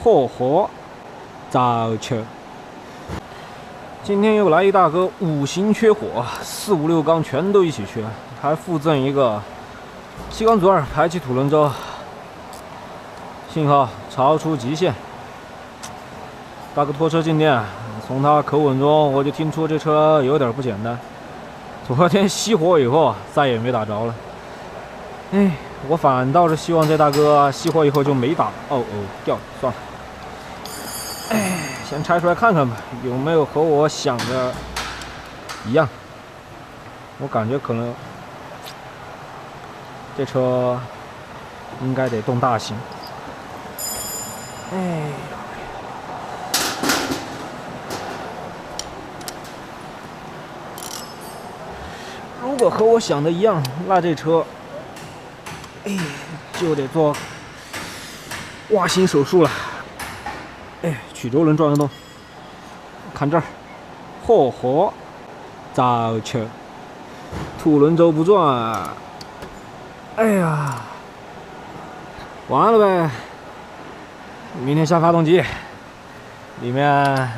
嚯嚯，早球！今天又来一大哥五行缺火，4、5、6缸全都一起缺，还附赠一个气缸组2排气土轮轴，信号超出极限。大哥拖车进店，从他口吻中我就听出这车有点不简单。昨天熄火以后再也没打着了。哎，我反倒是希望这大哥熄火以后就没打。掉了，算了。哎，先拆出来看看吧，有没有和我想的一样？我感觉可能这车应该得动大型。哎。如果和我想的一样，那这车，就得做挖心手术了。曲轴轮转得动，看这儿，嚯嚯，早球，土轮轴不转，哎呀，完了呗！明天下发动机，里面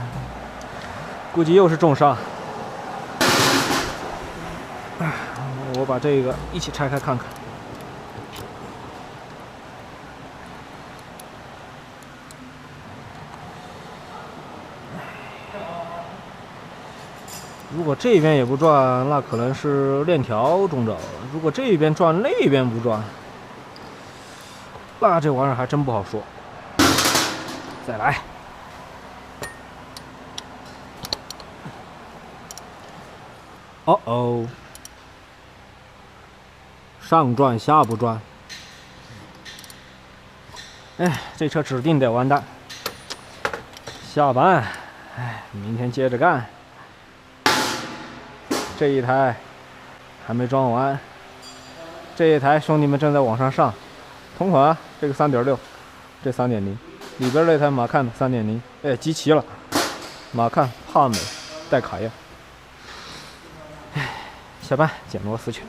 估计又是重伤。我把这个一起拆开看看。如果这边也不转，那可能是链条中着了；如果这边转，那边不转，那这玩意儿还真不好说。再来。上转下不转，这车指定得完蛋。下班，明天接着干。这一台还没装完，这一台兄弟们正在往上上。同款啊，这个3.6，这3.0，里边这台马看的3.0，集齐了，马看、帕美、带卡宴。下班捡螺丝去。